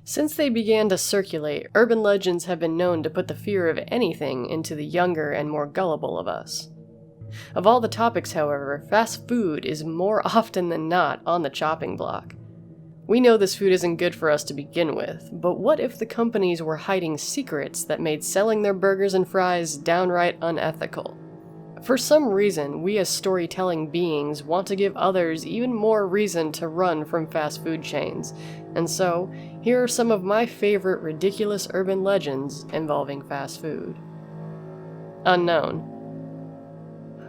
Since they began to circulate, urban legends have been known to put the fear of anything into the younger and more gullible of us. Of all the topics, however, fast food is more often than not on the chopping block. We know this food isn't good for us to begin with, but what if the companies were hiding secrets that made selling their burgers and fries downright unethical? For some reason, we as storytelling beings want to give others even more reason to run from fast food chains, and so, here are some of my favorite ridiculous urban legends involving fast food. Unknown.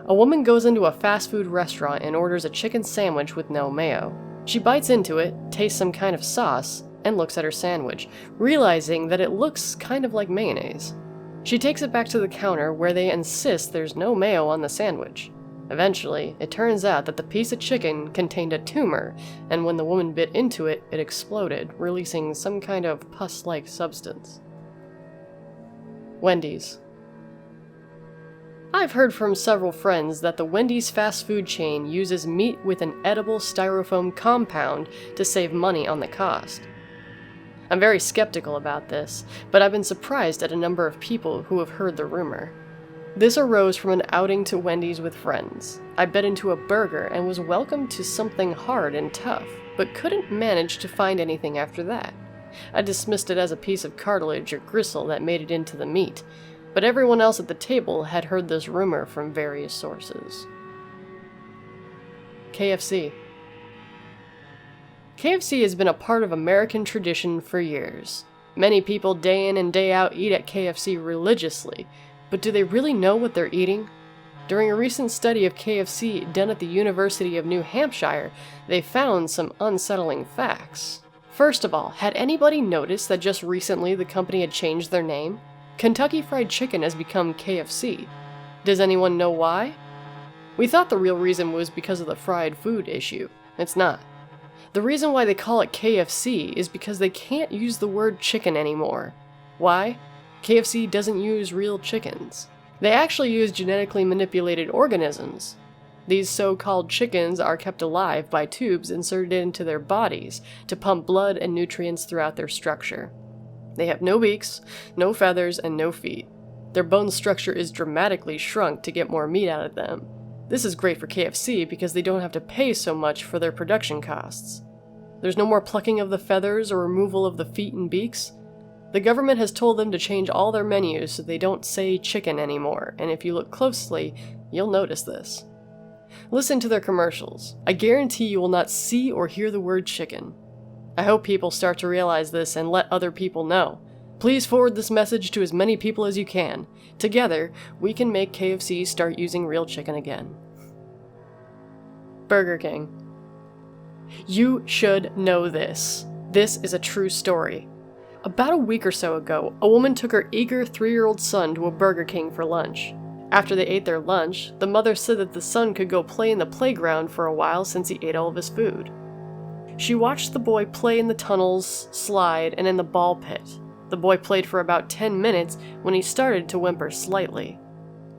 A woman goes into a fast food restaurant and orders a chicken sandwich with no mayo. She bites into it, tastes some kind of sauce, and looks at her sandwich, realizing that it looks kind of like mayonnaise. She takes it back to the counter where they insist there's no mayo on the sandwich. Eventually, it turns out that the piece of chicken contained a tumor, and when the woman bit into it, it exploded, releasing some kind of pus-like substance. Wendy's. I've heard from several friends that the Wendy's fast food chain uses meat with an edible styrofoam compound to save money on the cost. I'm very skeptical about this, but I've been surprised at a number of people who have heard the rumor. This arose from an outing to Wendy's with friends. I bit into a burger and was welcomed to something hard and tough, but couldn't manage to find anything after that. I dismissed it as a piece of cartilage or gristle that made it into the meat, but everyone else at the table had heard this rumor from various sources. KFC. KFC has been a part of American tradition for years. Many people day in and day out eat at KFC religiously, but do they really know what they're eating? During a recent study of KFC done at the University of New Hampshire, they found some unsettling facts. First of all, had anybody noticed that just recently the company had changed their name? Kentucky Fried Chicken has become KFC. Does anyone know why? We thought the real reason was because of the fried food issue. It's not. The reason why they call it KFC is because they can't use the word chicken anymore. Why? KFC doesn't use real chickens. They actually use genetically manipulated organisms. These so-called chickens are kept alive by tubes inserted into their bodies to pump blood and nutrients throughout their structure. They have no beaks, no feathers, and no feet. Their bone structure is dramatically shrunk to get more meat out of them. This is great for KFC because they don't have to pay so much for their production costs. There's no more plucking of the feathers or removal of the feet and beaks. The government has told them to change all their menus so they don't say chicken anymore, and if you look closely, you'll notice this. Listen to their commercials. I guarantee you will not see or hear the word chicken. I hope people start to realize this and let other people know. Please forward this message to as many people as you can. Together, we can make KFC start using real chicken again. Burger King. You should know this. This is a true story. About a week or so ago, a woman took her eager 3-year-old son to a Burger King for lunch. After they ate their lunch, the mother said that the son could go play in the playground for a while since he ate all of his food. She watched the boy play in the tunnels, slide, and in the ball pit. The boy played for about 10 minutes when he started to whimper slightly.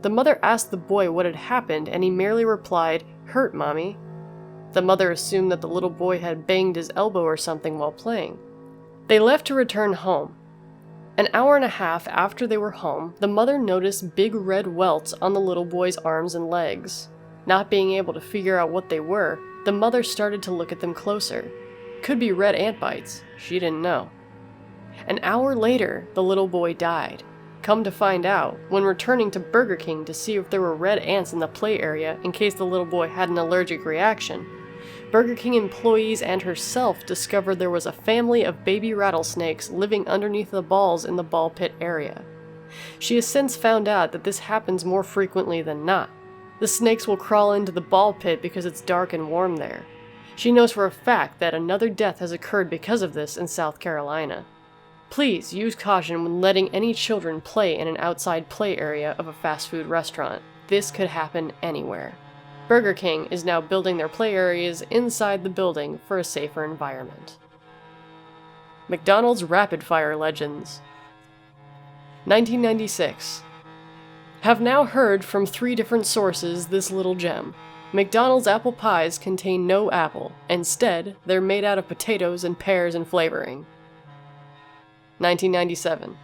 The mother asked the boy what had happened, and he merely replied, "Hurt, Mommy." The mother assumed that the little boy had banged his elbow or something while playing. They left to return home. An hour and a half after they were home, the mother noticed big red welts on the little boy's arms and legs. Not being able to figure out what they were, the mother started to look at them closer. Could be red ant bites. She didn't know. An hour later, the little boy died. Come to find out, when returning to Burger King to see if there were red ants in the play area in case the little boy had an allergic reaction, Burger King employees and herself discovered there was a family of baby rattlesnakes living underneath the balls in the ball pit area. She has since found out that this happens more frequently than not. The snakes will crawl into the ball pit because it's dark and warm there. She knows for a fact that another death has occurred because of this in South Carolina. Please use caution when letting any children play in an outside play area of a fast food restaurant. This could happen anywhere. Burger King is now building their play areas inside the building for a safer environment. McDonald's Rapid Fire Legends. 1996. Have now heard from 3 different sources this little gem. McDonald's apple pies contain no apple. Instead, they're made out of potatoes and pears and flavoring. 1997.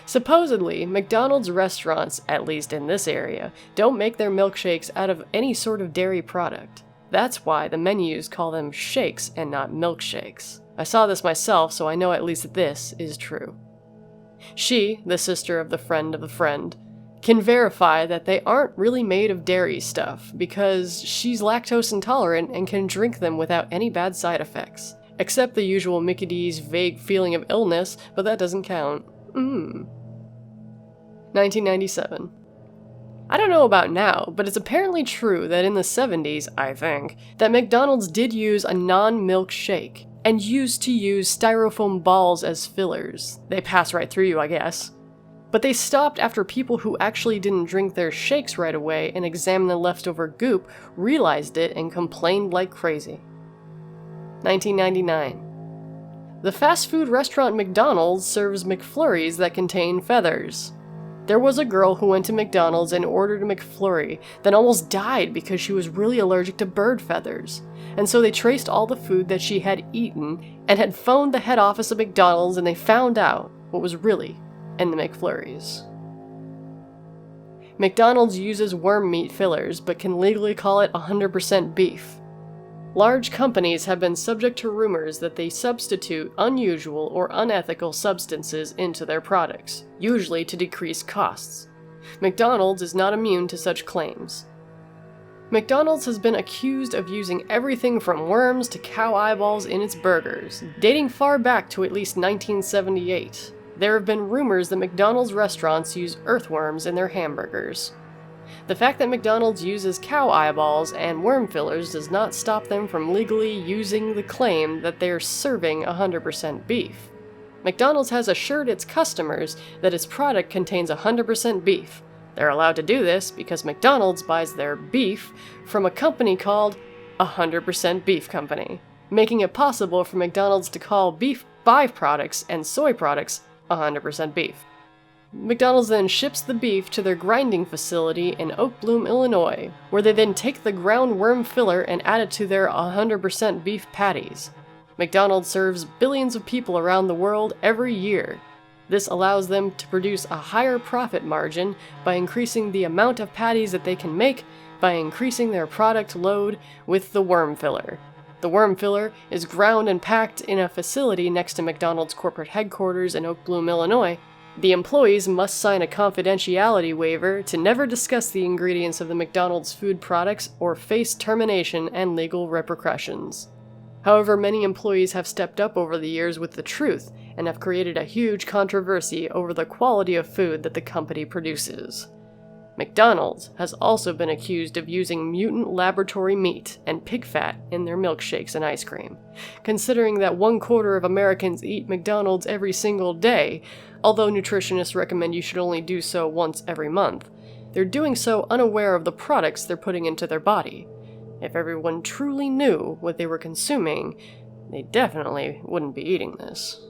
Supposedly, McDonald's restaurants, at least in this area, don't make their milkshakes out of any sort of dairy product. That's why the menus call them shakes and not milkshakes. I saw this myself, so I know at least this is true. She, the sister of the friend, can verify that they aren't really made of dairy stuff because she's lactose intolerant and can drink them without any bad side effects. Except the usual Mickey D's vague feeling of illness, but that doesn't count. 1997. I don't know about now, but it's apparently true that in the 70s, I think, that McDonald's did use a non-milk shake, and used to use styrofoam balls as fillers. They pass right through you, I guess. But they stopped after people who actually didn't drink their shakes right away and examined the leftover goop realized it and complained like crazy. 1999. The fast food restaurant McDonald's serves McFlurries that contain feathers. There was a girl who went to McDonald's and ordered a McFlurry, then almost died because she was really allergic to bird feathers. And so they traced all the food that she had eaten and had phoned the head office of McDonald's, and they found out what was really in the McFlurries. McDonald's uses worm meat fillers but can legally call it 100% beef. Large companies have been subject to rumors that they substitute unusual or unethical substances into their products, usually to decrease costs. McDonald's is not immune to such claims. McDonald's has been accused of using everything from worms to cow eyeballs in its burgers, dating far back to at least 1978. There have been rumors that McDonald's restaurants use earthworms in their hamburgers. The fact that McDonald's uses cow eyeballs and worm fillers does not stop them from legally using the claim that they're serving 100% beef. McDonald's has assured its customers that its product contains 100% beef. They're allowed to do this because McDonald's buys their beef from a company called 100% Beef Company, making it possible for McDonald's to call beef byproducts and soy products 100% beef. McDonald's then ships the beef to their grinding facility in Oak Bloom, Illinois, where they then take the ground worm filler and add it to their 100% beef patties. McDonald's serves billions of people around the world every year. This allows them to produce a higher profit margin by increasing the amount of patties that they can make by increasing their product load with the worm filler. The worm filler is ground and packed in a facility next to McDonald's corporate headquarters in Oak Bloom, Illinois. The employees must sign a confidentiality waiver to never discuss the ingredients of the McDonald's food products or face termination and legal repercussions. However, many employees have stepped up over the years with the truth and have created a huge controversy over the quality of food that the company produces. McDonald's has also been accused of using mutant laboratory meat and pig fat in their milkshakes and ice cream. Considering that 1/4 of Americans eat McDonald's every single day, although nutritionists recommend you should only do so once every month, they're doing so unaware of the products they're putting into their body. If everyone truly knew what they were consuming, they definitely wouldn't be eating this.